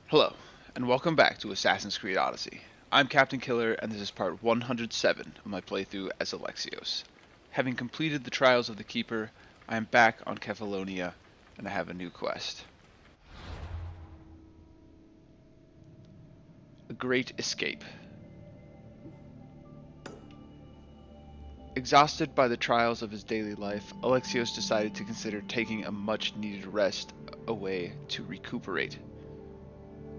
Hello, and welcome back to Assassin's Creed Odyssey. I'm Captain Killer, and this is part 107 of my playthrough as Alexios. Having completed the Trials of the Keeper, I am back on Kefalonia, and I have a new quest. A Great Escape. Exhausted by the trials of his daily life, Alexios decided to consider taking a much-needed rest away to recuperate.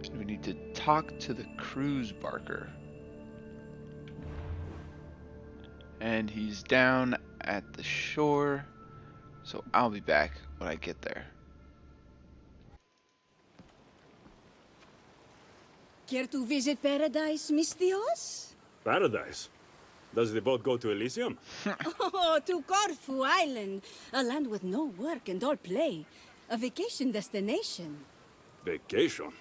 And we need to talk to the cruise barker. And he's down at the shore, so I'll be back when I get there. Care to visit paradise, Mistios? Paradise? Does the boat go to Elysium? Oh, to Corfu Island, a land with no work and all play. A vacation destination. Vacation?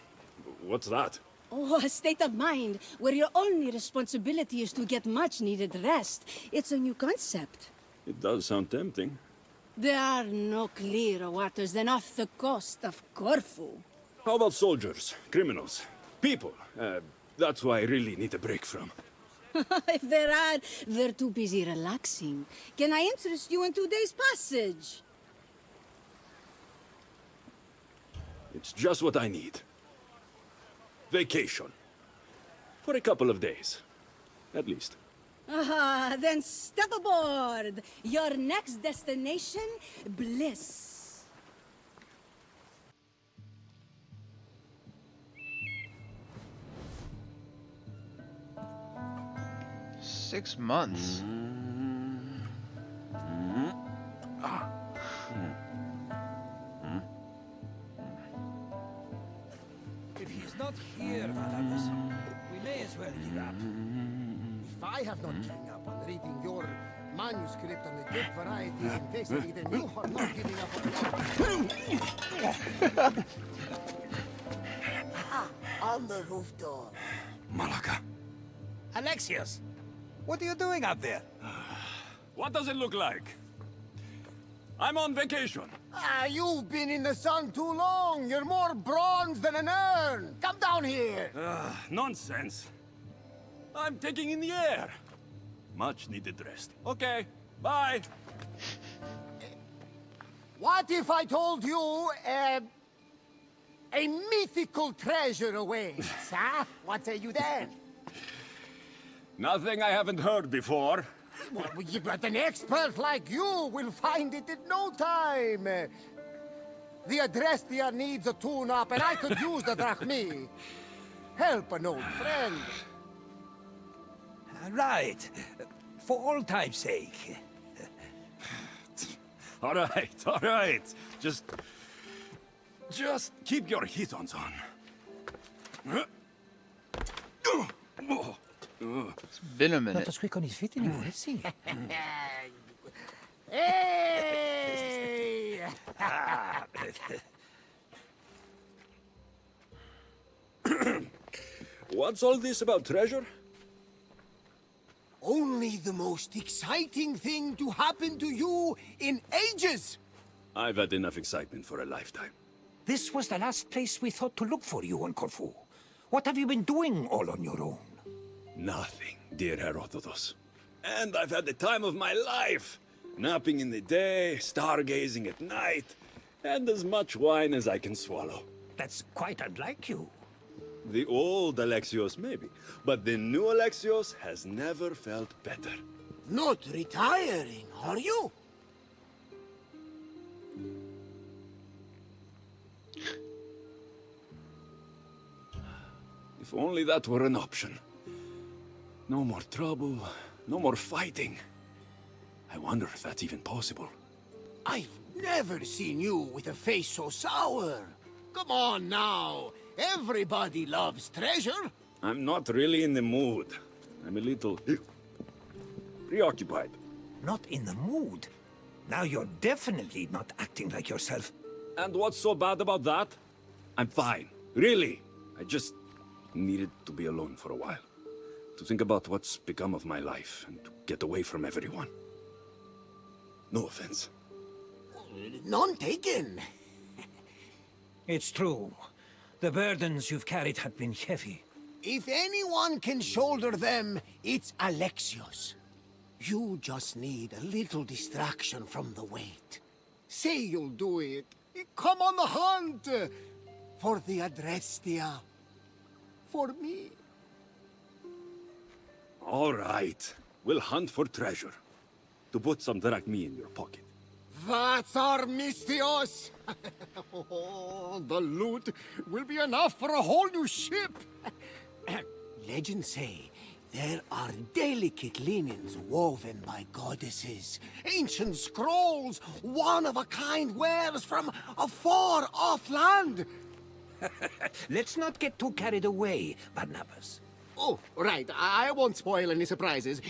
What's that? Oh, a state of mind where your only responsibility is to get much-needed rest. It's a new concept. It does sound tempting. There are no clearer waters than off the coast of Corfu. How about soldiers, criminals, people? That's who I really need a break from. If there are, they're too busy relaxing. Can I interest you in today's passage? It's just what I need. Vacation. For a couple of days. At least. Ah, then step aboard. Your next destination, bliss. Six months. If he's not here, Valamis, we may as well give up. If I have not given up on reading your manuscript on the good varieties in Destiny, then you are not giving up on that. On the roof door. Malaka. Alexios, what are you doing up there? What does it look like? I'm on vacation. You've been in the sun too long. You're more bronze than an urn. Come down here. Nonsense. I'm taking in the air. Much needed rest. Okay, bye. What if I told you a mythical treasure awaits, huh? What say you then? Nothing I haven't heard before. Well, but an expert like you will find it in no time. The Adrestia needs a tune-up, and I could use the drachmi. Help an old friend. Right. For old time's sake. All right. Just keep your heat-ons on. It's been a Not minute. as quick on his feet anymore, is he? Hey! What's all this about treasure? Only the most exciting thing to happen to you in ages! I've had enough excitement for a lifetime. This was the last place we thought to look for you on Corfu. What have you been doing all on your own? Nothing, dear Herodotus. And I've had the time of my life. Napping in the day, stargazing at night, and as much wine as I can swallow. That's quite unlike you. The old Alexios, maybe, but the new Alexios has never felt better. Not retiring, are you? If only that were an option. No more trouble, no more fighting. I wonder if that's even possible. I've never seen you with a face so sour. Come on now. Everybody loves treasure. I'm not really in the mood. I'm a little preoccupied. Not in the mood. Now you're definitely not acting like yourself. And what's so bad about that? I'm fine. Really. I just needed to be alone for a while. To think about what's become of my life and to get away from everyone. No offense. None taken. It's true. The burdens you've carried have been heavy. If anyone can shoulder them, it's Alexios. You just need a little distraction from the weight. Say you'll do it. Come on the hunt! For the Adrestia. For me. All right. We'll hunt for treasure. To put some drachmi in your pocket. That's our Mistios! Oh, the loot will be enough for a whole new ship! Legends say there are delicate linens woven by goddesses, ancient scrolls, one-of-a-kind wares from a far-off land. Let's not get too carried away, Barnabas. Oh, right. I won't spoil any surprises.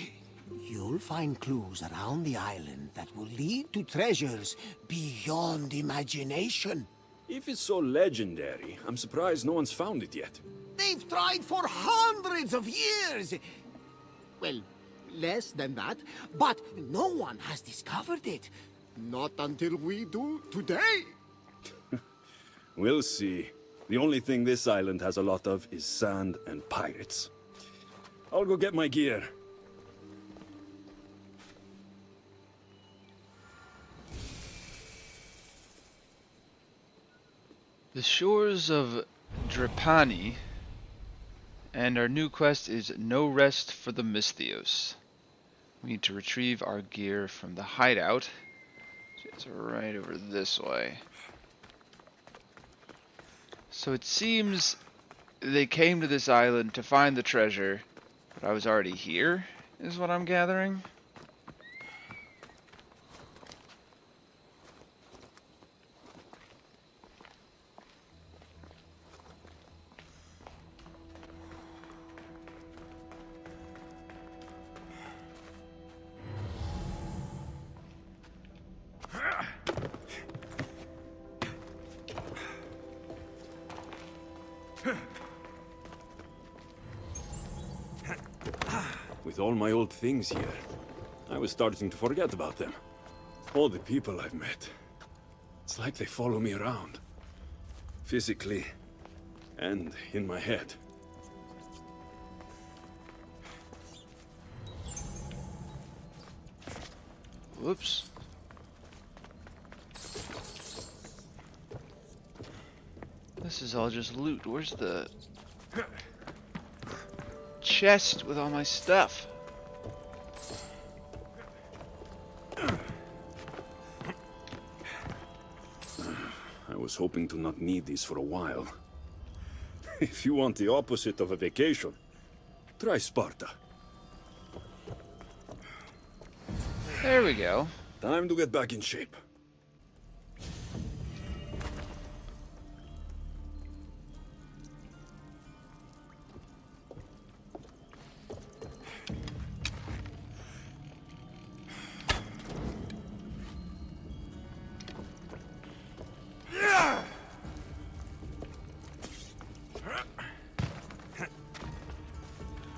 You'll find clues around the island that will lead to treasures beyond imagination. If it's so legendary, I'm surprised no one's found it yet. They've tried for hundreds of years! Well, less than that, but no one has discovered it. Not until we do today. We'll see. The only thing this island has a lot of is sand and pirates. I'll go get my gear. The shores of Drepani, and our new quest is No Rest for the Misthios. We need to retrieve our gear from the hideout. So it's right over this way. So it seems they came to this island to find the treasure, but I was already here, is what I'm gathering. With all my old things here, I was starting to forget about them. All the people I've met. It's like they follow me around. Physically, and in my head. Whoops. This is all just loot. Where's the chest with all my stuff? I was hoping to not need these for a while. If you want the opposite of a vacation, try Sparta. There we go. Time to get back in shape.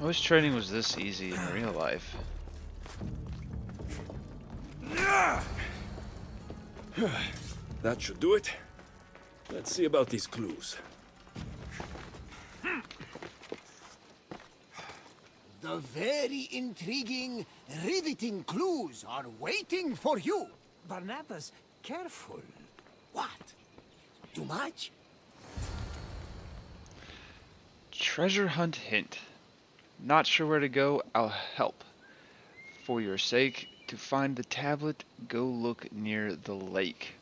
I wish training was this easy in real life. That should do it. Let's see about these clues. The very intriguing, riveting clues are waiting for you. Barnabas, careful. What? Too much? Treasure hunt hint. Not sure where to go, I'll help. For your sake, to find the tablet, go look near the lake.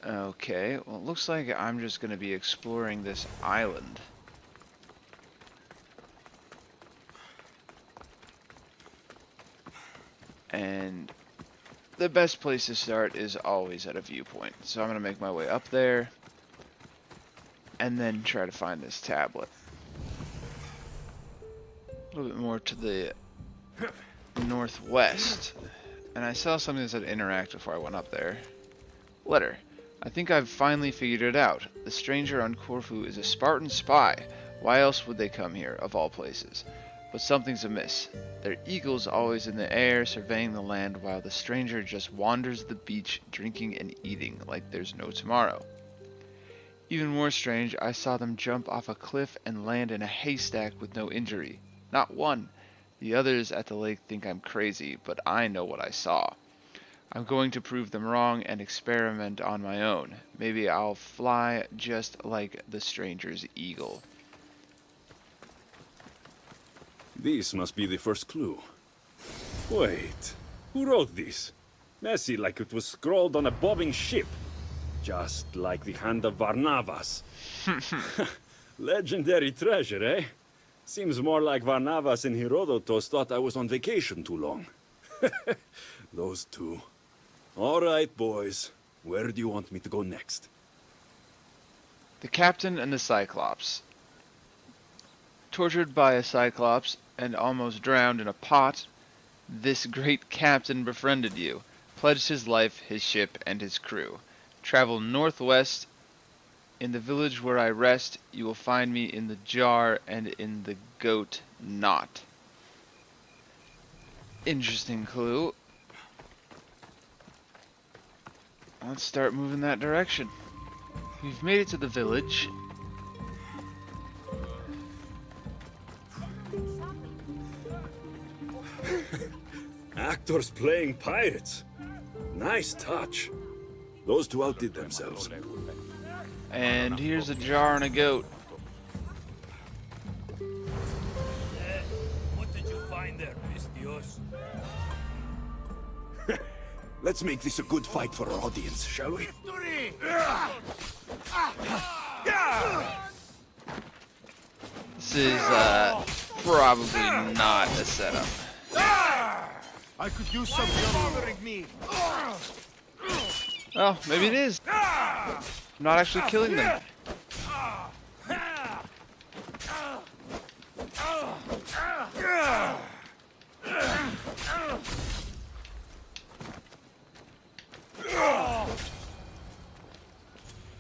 Okay, well it looks like I'm just going to be exploring this island. And the best place to start is always at a viewpoint. So I'm going to make my way up there and then try to find this tablet. A little bit more to the northwest. And I saw something that said interact before I went up there. Letter. I think I've finally figured it out. The stranger on Corfu is a Spartan spy. Why else would they come here, of all places? But something's amiss. Their eagle's always in the air, surveying the land, while the stranger just wanders the beach, drinking and eating like there's no tomorrow. Even more strange, I saw them jump off a cliff and land in a haystack with no injury. Not one. The others at the lake think I'm crazy, but I know what I saw. I'm going to prove them wrong and experiment on my own. Maybe I'll fly just like the stranger's eagle. This must be the first clue. Wait, who wrote this? Messy like it was scrawled on a bobbing ship. Just like the hand of Varnavas. Legendary treasure, eh? Seems more like Varnavas and Herodotus thought I was on vacation too long. Those two. All right, boys. Where do you want me to go next? The captain and the Cyclops. Tortured by a Cyclops and almost drowned in a pot, this great captain befriended you, pledged his life, his ship, and his crew. Travel northwest. In the village where I rest, you will find me in the jar and in the goat knot. Interesting clue. Let's start moving that direction. We've made it to the village. Actors playing pirates. Nice touch. Those two outdid themselves. And here's a jar and a goat. What did you find there, Pistios? Let's make this a good fight for our audience, shall we? This is probably not a setup. I could use some bothering me. Oh, maybe it is. I'm not actually killing them.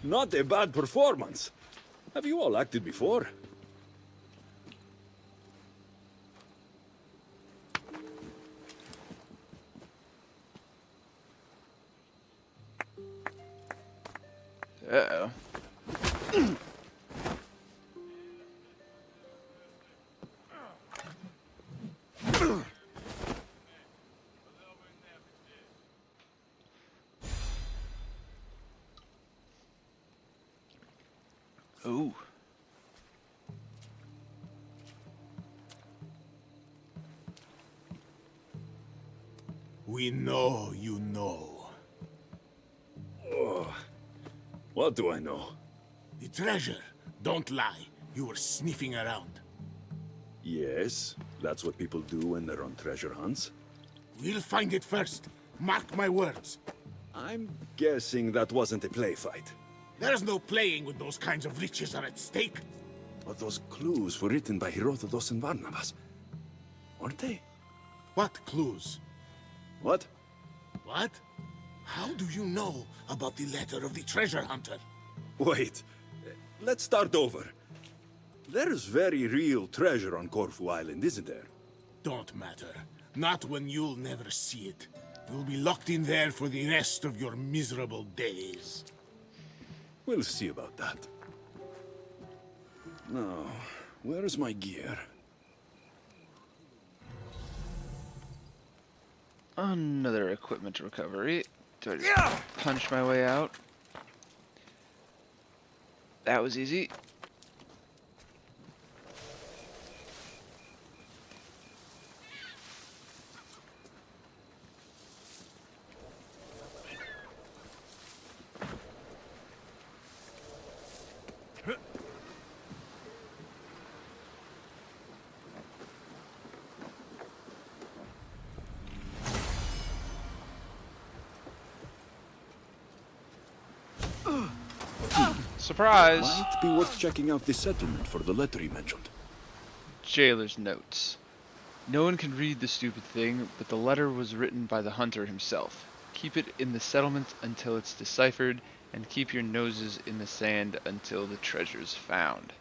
Not a bad performance. Have you all acted before? Uh-oh. Ooh. We know you know. Oh, what do I know? The treasure. Don't lie. You were sniffing around. Yes, that's what people do when they're on treasure hunts. We'll find it first. Mark my words. I'm guessing that wasn't a play fight. There's no playing when those kinds of riches are at stake. But those clues were written by Herodotus and Barnabas, weren't they? What clues? What? What? How do you know about the letter of the treasure hunter? Wait, let's start over. There's very real treasure on Corfu Island, isn't there? Don't matter. Not when you'll never see it. You'll be locked in there for the rest of your miserable days. We'll see about that. Now, where's my gear? Another equipment recovery. Do I just punch my way out? That was easy. Surprise! Might be worth checking out the settlement for the letter he mentioned. Jailer's notes. No one can read the stupid thing, but the letter was written by the hunter himself. Keep it in the settlement until it's deciphered, and keep your noses in the sand until the treasure's found.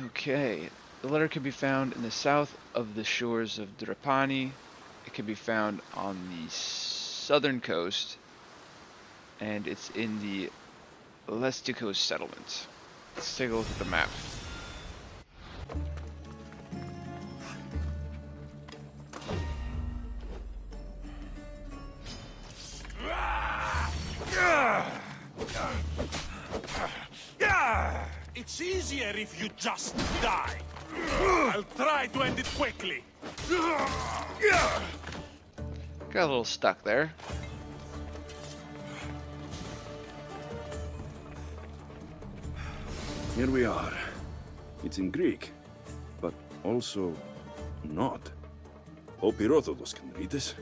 Okay, the letter can be found in the south of the shores of Drepani. It can be found on the southern coast and it's in the Lestico settlement. Let's take a look at the map. It's easier if you just die. I'll try to end it quickly. Got a little stuck there. Here we are. It's in Greek, but also not. Hope Herodotus can read this.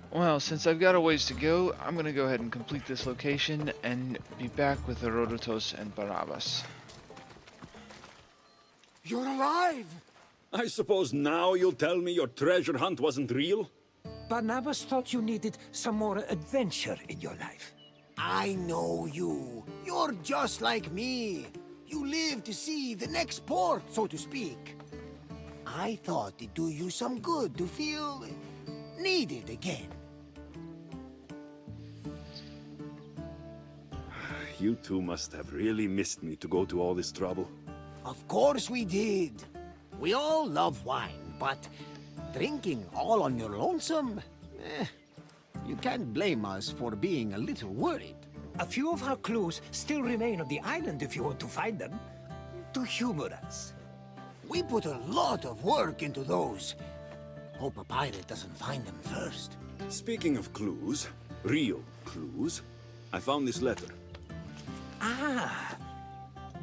Well, since I've got a ways to go, I'm gonna go ahead and complete this location and be back with Herodotus and Barabbas. You're alive! I suppose now you'll tell me your treasure hunt wasn't real? Barnabas thought you needed some more adventure in your life. I know you. You're just like me. You live to see the next port, so to speak. I thought it'd do you some good to feel needed again. You two must have really missed me to go to all this trouble. Of course we did. We all love wine, but drinking all on your lonesome? You can't blame us for being a little worried. A few of our clues still remain on the island if you want to find them. To humor us. We put a lot of work into those. Hope a pirate doesn't find them first. Speaking of clues, real clues, I found this letter. Ah,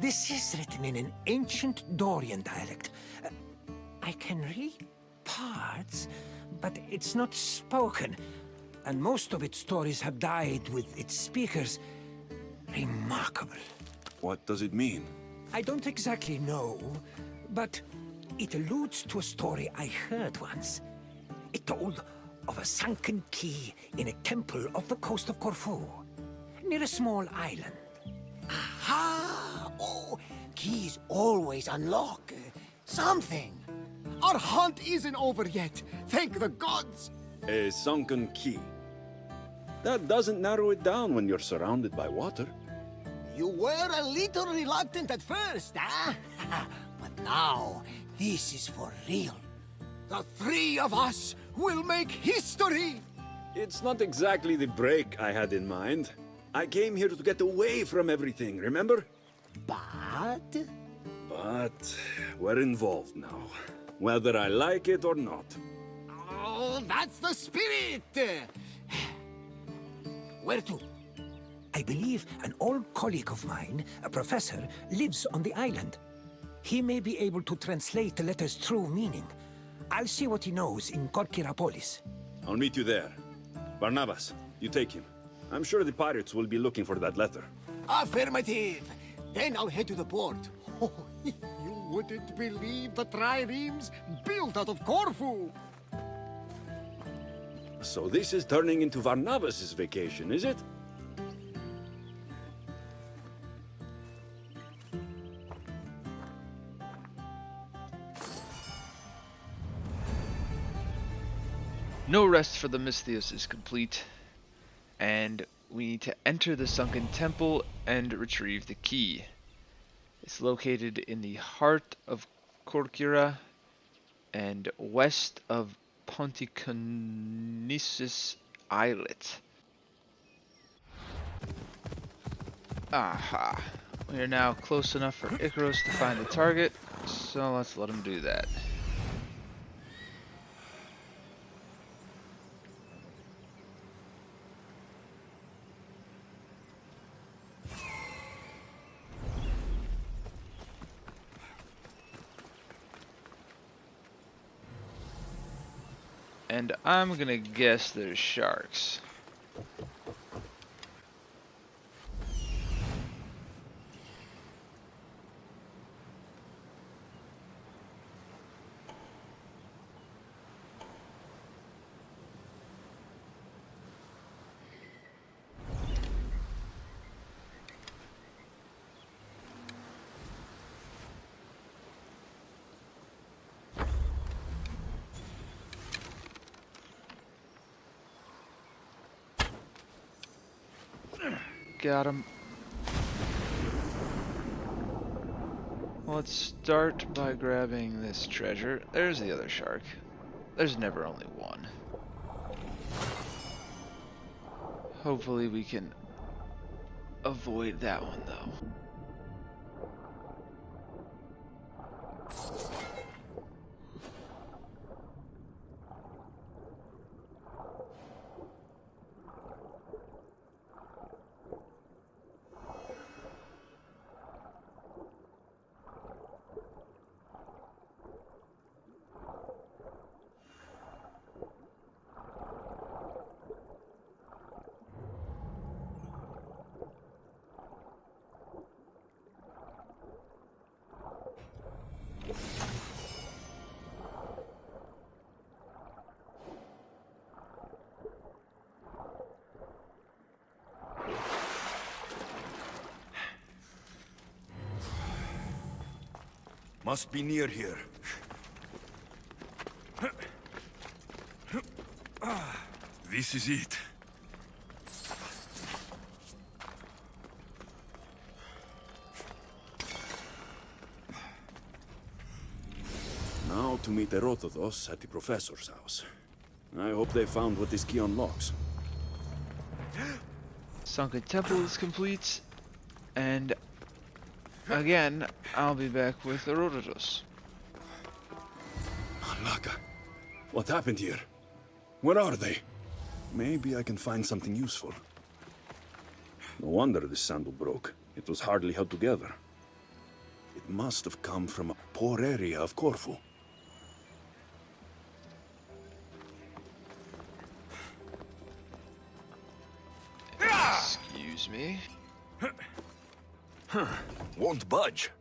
this is written in an ancient Dorian dialect. I can read parts, but it's not spoken. And most of its stories have died with its speakers. Remarkable. What does it mean? I don't exactly know, but it alludes to a story I heard once. It told of a sunken key in a temple off the coast of Corfu, near a small island. Aha! Oh, keys always unlock something. Our hunt isn't over yet. Thank the gods. A sunken key. That doesn't narrow it down when you're surrounded by water. You were a little reluctant at first, huh? But now, this is for real. The three of us will make history! It's not exactly the break I had in mind. I came here to get away from everything, remember? But... But we're involved now, whether I like it or not. Oh, that's the spirit! Where to? I believe an old colleague of mine, a professor, lives on the island. He may be able to translate the letter's true meaning. I'll see what he knows in Korkirapolis. I'll meet you there. Barnabas, you take him. I'm sure the pirates will be looking for that letter. Affirmative! Then I'll head to the port. Oh, you wouldn't believe the triremes built out of Corfu! So this is turning into Barnabas's vacation, is it? No rest for the Misthios is complete, and we need to enter the sunken temple and retrieve the key. It's located in the heart of Korkira and west of Ponticonisus Islet. Aha. We are now close enough for Icarus to find the target, so let's let him do that. And I'm gonna guess there's sharks. Got him. Let's start by grabbing this treasure. There's the other shark. There's never only one. Hopefully we can avoid that one though. Must be near here. This is it. Now to meet Herodotus at the professor's house. I hope they found what this key unlocks. Sunken Temple is complete, and again, I'll be back with Herodotus. Laka, what happened here? Where are they? Maybe I can find something useful. No wonder this sandal broke. It was hardly held together. It must have come from a poor area of Corfu. Excuse me. Won't budge.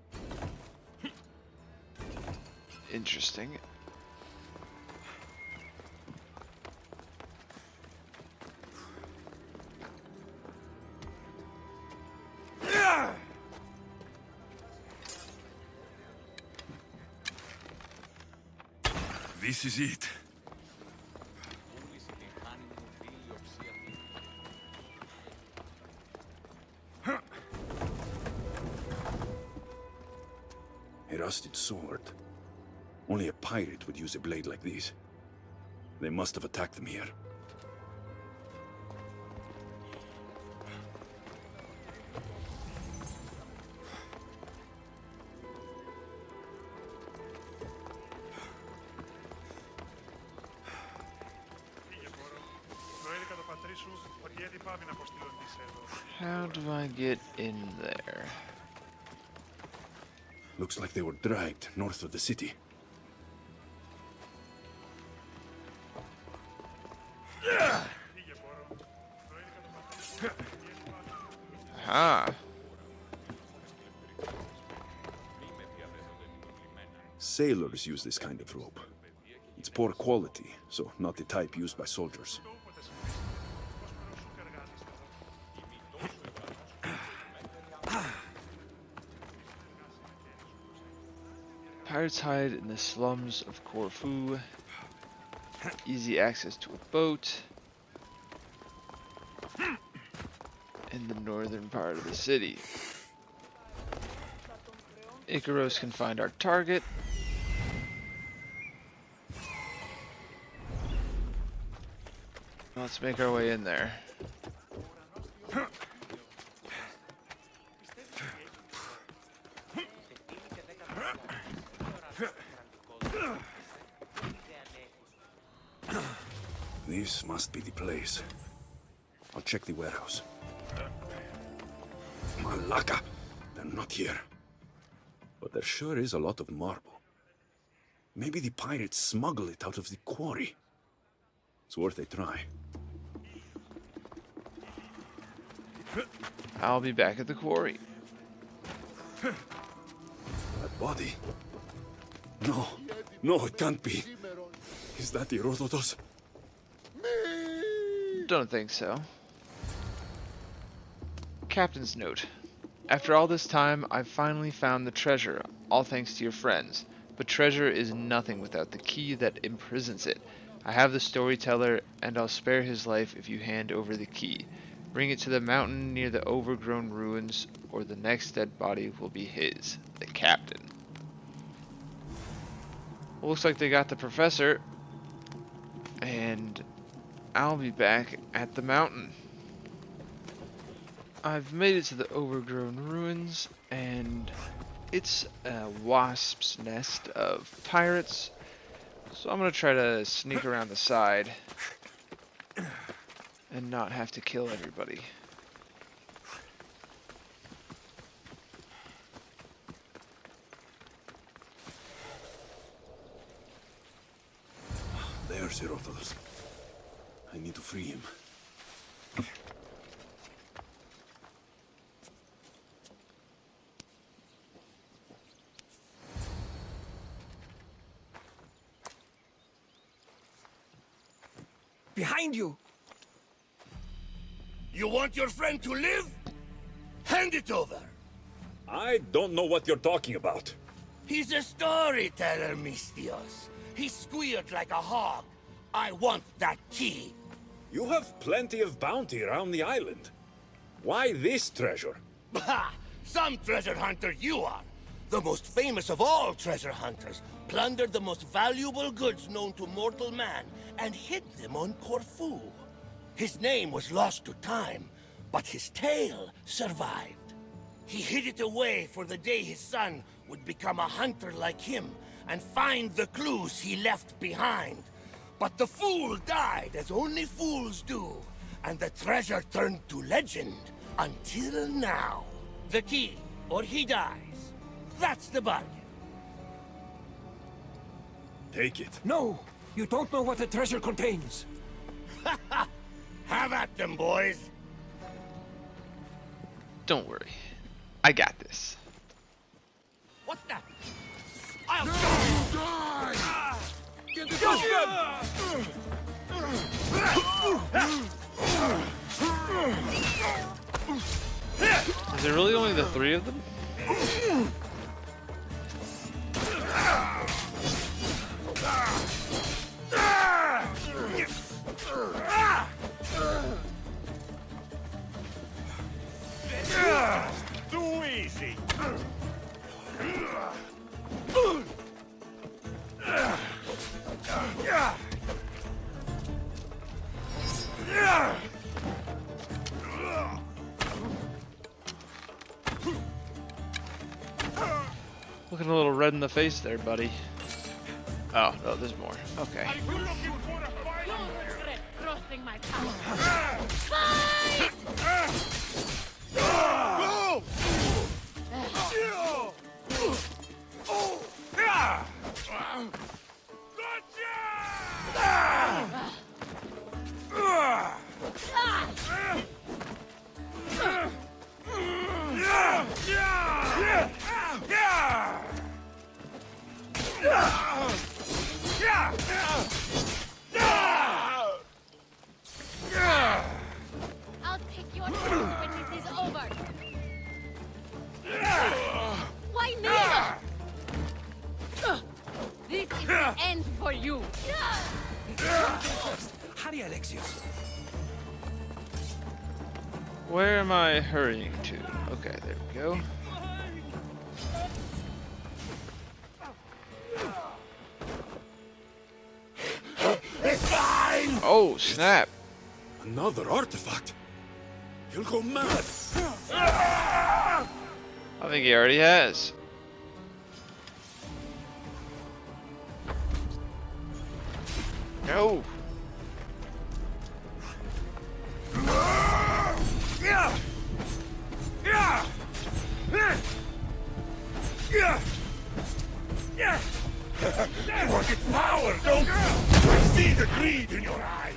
Interesting. This is it. A rusted sword. Only a pirate would use a blade like this. They must have attacked them here. How do I get in there? Looks like they were dragged north of the city. Ah. Sailors use this kind of rope. It's poor quality, so not the type used by soldiers. Pirates hide in the slums of Corfu. Easy access to a boat. In the northern part of the city. Icaros can find our target. Let's make our way in there. This must be the place. I'll check the warehouse. Malaka! They're not here. But there sure is a lot of marble. Maybe the pirates smuggle it out of the quarry. It's worth a try. I'll be back at the quarry. That body? No. No, it can't be. Is that Herodotus? Don't think so. Captain's note. After all this time, I've finally found the treasure, all thanks to your friends. But treasure is nothing without the key that imprisons it. I have the storyteller, and I'll spare his life if you hand over the key. Bring it to the mountain near the overgrown ruins, or the next dead body will be his, the captain. Well, looks like they got the professor, and I'll be back at the mountain. I've made it to the overgrown ruins, and it's a wasp's nest of pirates, so I'm gonna try to sneak around the side and not have to kill everybody. There's Herodotus. I need to free him. Behind you! You want your friend to live? Hand it over. I don't know what you're talking about. He's a storyteller, Mistios. He squealed like a hog. I want that key. You have plenty of bounty around the island. Why this treasure? Bah! Some treasure hunter you are. The most famous of all treasure hunters plundered the most valuable goods known to mortal man and hid them on Corfu. His name was lost to time, but his tale survived. He hid it away for the day his son would become a hunter like him and find the clues he left behind. But the fool died as only fools do, and the treasure turned to legend until now. The key, or he dies. That's the bargain. Take it. No! You don't know what the treasure contains! Have at them, boys. Don't worry, I got this. What's that? I'll die! Is there really only the three of them? Too easy. Looking a little red in the face there, buddy. Oh, no, there's more. Okay. Crossing my path. Fight! Go! I'll take your turn when this is over. Why me? This is the end for you. Hurry, Alexios! Where am I hurrying to? Okay, there we go. Oh, snap. Another artifact. You'll go mad. I think he already has. No. You want its power, don't you? I see the greed in your eyes.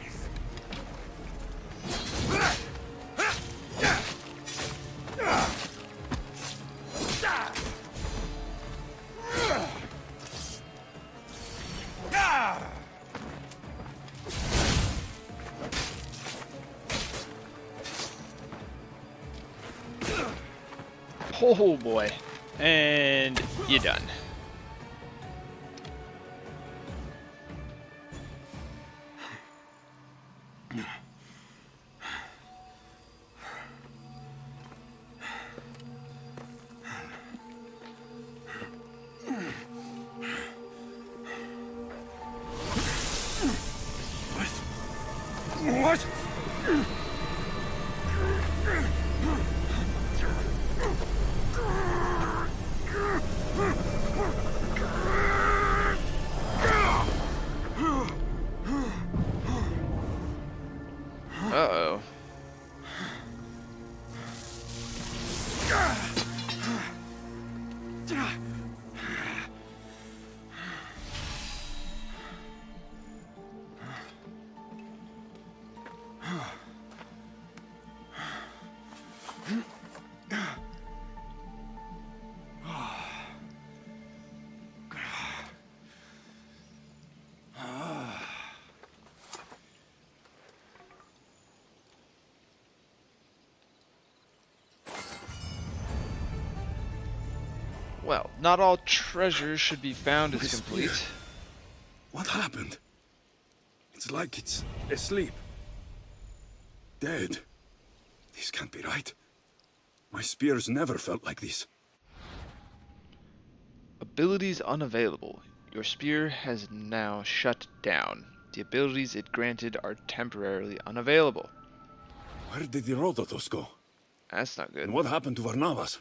Oh boy. And you're done. Well, not all treasure should be found My as spear. complete. What happened? It's like it's asleep. Dead. This can't be right. My spears never felt like this. Abilities unavailable. Your spear has now shut down. The abilities it granted are temporarily unavailable. Where did the Herodotus go? That's not good. And what happened to Barnabas?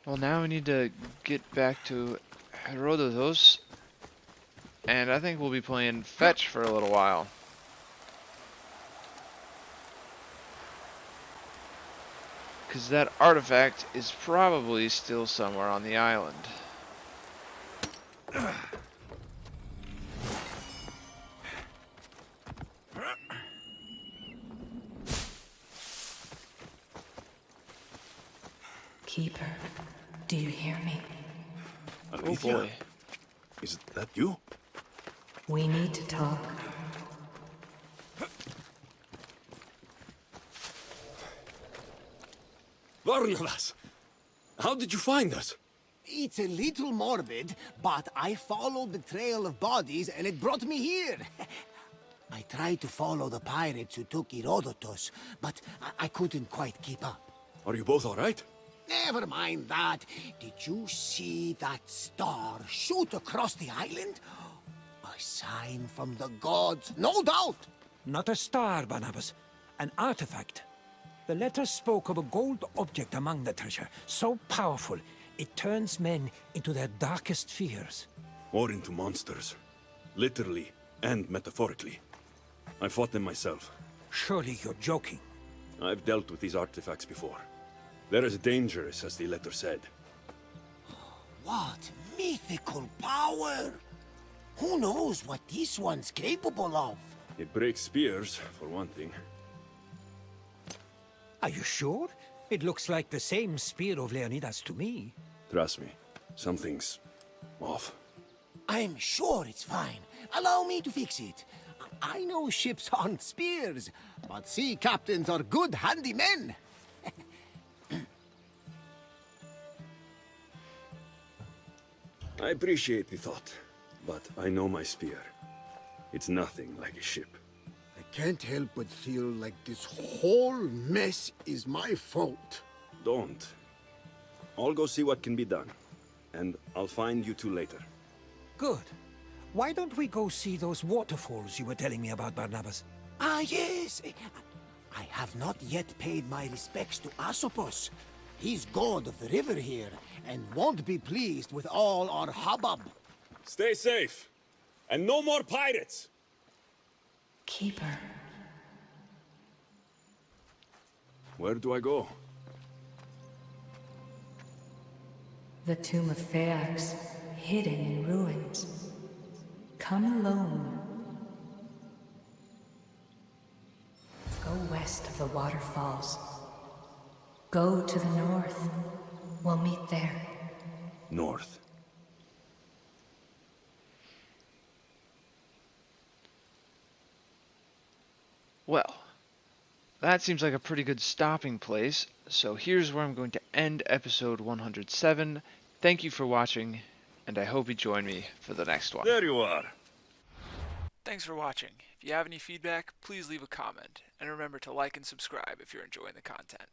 Well, now we need to get back to Herodotus. And I think we'll be playing fetch for a little while. Because that artifact is probably still somewhere on the island. Keeper, do you hear me? Oh Alethea? boy. Is that you? We need to talk. Barnabas! How did you find us? It's a little morbid, but I followed the trail of bodies and it brought me here. I tried to follow the pirates who took Herodotus, but I couldn't quite keep up. Are you both alright? Never mind that. Did you see that star shoot across the island? A sign from the gods, no doubt. Not a star, Barnabas. An artifact. The letter spoke of a gold object among the treasure, so powerful it turns men into their darkest fears. Or into monsters. Literally and metaphorically. I fought them myself. Surely you're joking. I've dealt with these artifacts before. They're as dangerous as the letter said. What mythical power! Who knows what this one's capable of? It breaks spears, for one thing. Are you sure? It looks like the same spear of Leonidas to me. Trust me, something's off. I'm sure it's fine. Allow me to fix it. I know ships aren't spears, but sea captains are good handymen. I appreciate the thought, but I know my spear. It's nothing like a ship. I can't help but feel like this whole mess is my fault. Don't. I'll go see what can be done, and I'll find you two later. Good. Why don't we go see those waterfalls you were telling me about, Barnabas? Ah, yes. I have not yet paid my respects to Asopus. He's god of the river here, and won't be pleased with all our hubbub. Stay safe, and no more pirates! Keeper. Where do I go? The tomb of Phaeax, hidden in ruins. Come alone. Go west of the waterfalls. Go to the north. We'll meet there. North. Well, that seems like a pretty good stopping place, so here's where I'm going to end episode 107. Thank you for watching, and I hope you join me for the next one. There you are. Thanks for watching. If you have any feedback, please leave a comment, and remember to like and subscribe if you're enjoying the content.